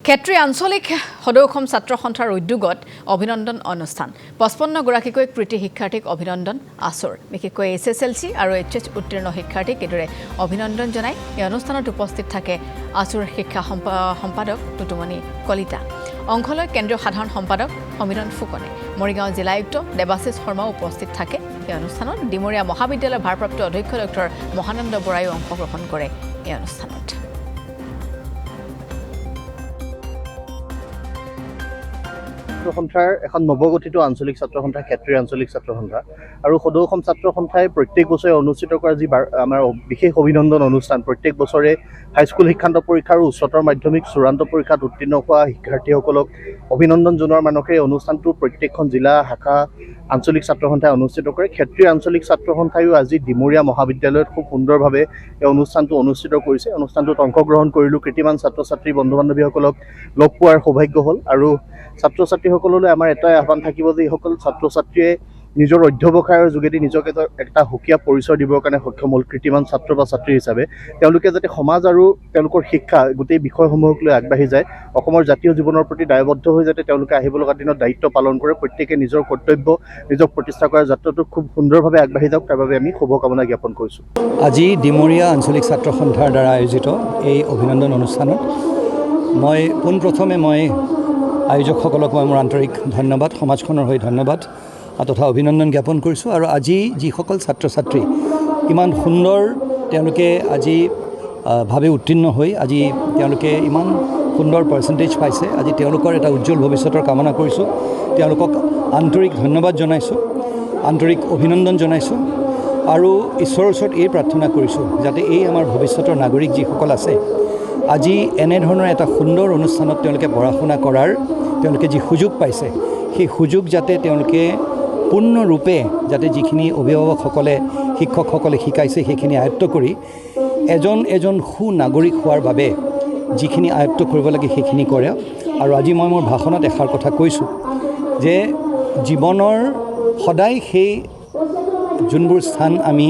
ক্ষেত্ৰী আঞ্চলিক সদৌ অসম ছাত্ৰ সন্থাৰ উদ্যোগত অভিনন্দন অনুষ্ঠান 55 গৰাকীকৈ কৃতি শিক্ষাৰ্থীক অভিনন্দন আছৰ বিশেষকৈ SSLC আৰু HS উত্তীৰ্ণ শিক্ষাৰ্থীক এদৰে অভিনন্দন জনাই এই অনুষ্ঠানত উপস্থিত থাকে আছুৰ শিক্ষা সম্পাদক টুটুমণি কলিতা অংশলৈ কেন্দ্ৰীয় সাধাৰণ সম্পাদক সমীৰণ ফুকনে মৰিগাঁও জিলা আয়ুক্ত দেৱাশিষ শৰ্মা উপস্থিত থাকে এই অনুষ্ঠানত ডিমৰীয়া মহাবিদ্যালয়ৰ ভাৰপ্ৰাপ্ত অধ্যক্ষ ডক্টৰ মহানন্দ বৰায়ো অংশগ্ৰহণ কৰে এই অনুষ্ঠানত সন্থাৰ এখন নৱগঠিত আঞ্চলিক ছাত্ৰ সন্থা ক্ষেত্ৰীয় আঞ্চলিক ছাত্ৰ সন্থা আৰু সদৌ অসম ছাত্ৰ সন্থাই প্ৰত্যেক বছৰে অনুষ্ঠিত কৰা যি আমাৰ বিশেষ অভিনন্দন অনুষ্ঠান প্ৰত্যেক বছৰে হাইস্কুল শিক্ষান্ত পৰীক্ষা আৰু উচ্চতৰ মাধ্যমিক চূড়ান্ত পৰীক্ষাত উত্তীৰ্ণ হোৱা শিক্ষাৰ্থীসকলক অভিনন্দন জনোৱাৰ মানসে এই অনুষ্ঠানটো প্ৰত্যেকখন জিলা শাখা আঞ্চলিক ছাত্ৰ সন্থাই অনুষ্ঠিত কৰে ক্ষেত্ৰীয় আঞ্চলিক ছাত্ৰ সন্থায়ো আজি ডিমৰীয়া মহাবিদ্যালয়ত খুব সুন্দৰভাৱে এই অনুষ্ঠানটো অনুষ্ঠিত কৰিছে অনুষ্ঠানটোত অংশগ্ৰহণ কৰিলোঁ কৃতিমান ছাত্ৰ ছাত্ৰী বন্ধু বান্ধৱীসকলক লগ পোৱাৰ সৌভাগ্য হ'ল আৰু ছাত্ৰ ছাত্ৰীসকললৈ আমাৰ এটাই আহ্বান থাকিব যে এইসকল ছাত্ৰ ছাত্ৰীয়ে নিজৰ অধ্যৱসায়ৰ যোগেদি নিজকে এটা সুকীয়া পৰিচয় দিবৰ কাৰণে সক্ষম হ'ল কৃতিমান ছাত্ৰ বা ছাত্ৰী হিচাপে তেওঁলোকে যাতে সমাজ আৰু তেওঁলোকৰ শিক্ষা গোটেই বিষয়সমূহক লৈ আগবাঢ়ি যায় অসমৰ জাতীয় জীৱনৰ প্ৰতি দায়বদ্ধ হৈ যাতে তেওঁলোকে আহিব লগা দিনত দায়িত্ব পালন কৰে প্ৰত্যেকে নিজৰ কৰ্তব্য নিজক প্ৰতিষ্ঠা কৰাৰ যাত্ৰাটো খুব সুন্দৰভাৱে আগবাঢ়ি যাওক তাৰ বাবে আমি শুভকামনা জ্ঞাপন কৰিছোঁ আজি ডিমৰীয়া আঞ্চলিক ছাত্ৰ সন্থাৰ দ্বাৰা আয়োজিত এই অভিনন্দন অনুষ্ঠানত মই পোনপ্ৰথমে আয়োজকসকলক মই মোৰ আন্তৰিক ধন্যবাদ সমাজখনৰ হৈ ধন্যবাদ তথা অভিনন্দন জ্ঞাপন কৰিছোঁ আৰু আজি যিসকল ছাত্ৰ ছাত্ৰী ইমান সুন্দৰ তেওঁলোকে আজি ভাৱে উত্তীৰ্ণ হৈ আজি তেওঁলোকে ইমান সুন্দৰ পাৰ্চেণ্টেজ পাইছে আজি তেওঁলোকৰ এটা উজ্জ্বল ভৱিষ্যতৰ কামনা কৰিছোঁ তেওঁলোকক আন্তৰিক ধন্যবাদ জনাইছোঁ আন্তৰিক অভিনন্দন জনাইছোঁ আৰু ঈশ্বৰৰ ওচৰত এই প্ৰাৰ্থনা কৰিছোঁ যাতে এই আমাৰ ভৱিষ্যতৰ নাগৰিক যিসকল আছে আজি এনেধৰণৰ এটা সুন্দৰ অনুষ্ঠানত তেওঁলোকে পঢ়া শুনা কৰাৰ তেওঁলোকে যি সুযোগ পাইছে সেই সুযোগ যাতে তেওঁলোকে পূৰ্ণৰূপে যাতে যিখিনি অভিভাৱকসকলে শিক্ষকসকলে শিকাইছে সেইখিনি আয়ত্ব কৰি এজন সুনাগৰিক হোৱাৰ বাবে যিখিনি আয়ত্ব কৰিব লাগে সেইখিনি কৰে আৰু আজি মই মোৰ ভাষণত এষাৰ কথা কৈছোঁ যে জীৱনৰ সদায় সেই যোনবোৰ স্থান আমি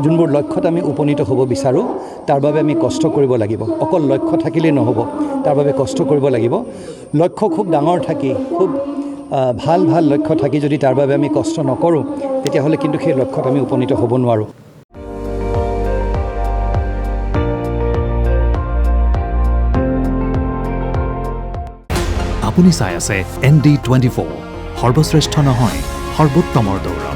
যোনবোৰ লক্ষ্যত আমি উপনীত হ'ব বিচাৰোঁ তাৰ বাবে আমি কষ্ট কৰিব লাগিব অকল লক্ষ্য থাকিলেই নহ'ব তাৰ বাবে কষ্ট কৰিব লাগিব লক্ষ্য খুব ডাঙৰ থাকি খুব ভাল লক্ষ্য থাকি যদি তাৰ বাবে আমি কষ্ট নকৰোঁ তেতিয়াহ'লে কিন্তু সেই লক্ষ্যত আমি উপনীত হ'ব নোৱাৰোঁ আপুনি চাই আছে ND24 সৰ্বশ্ৰেষ্ঠ নহয় সৰ্বোত্তমৰ দৌৰ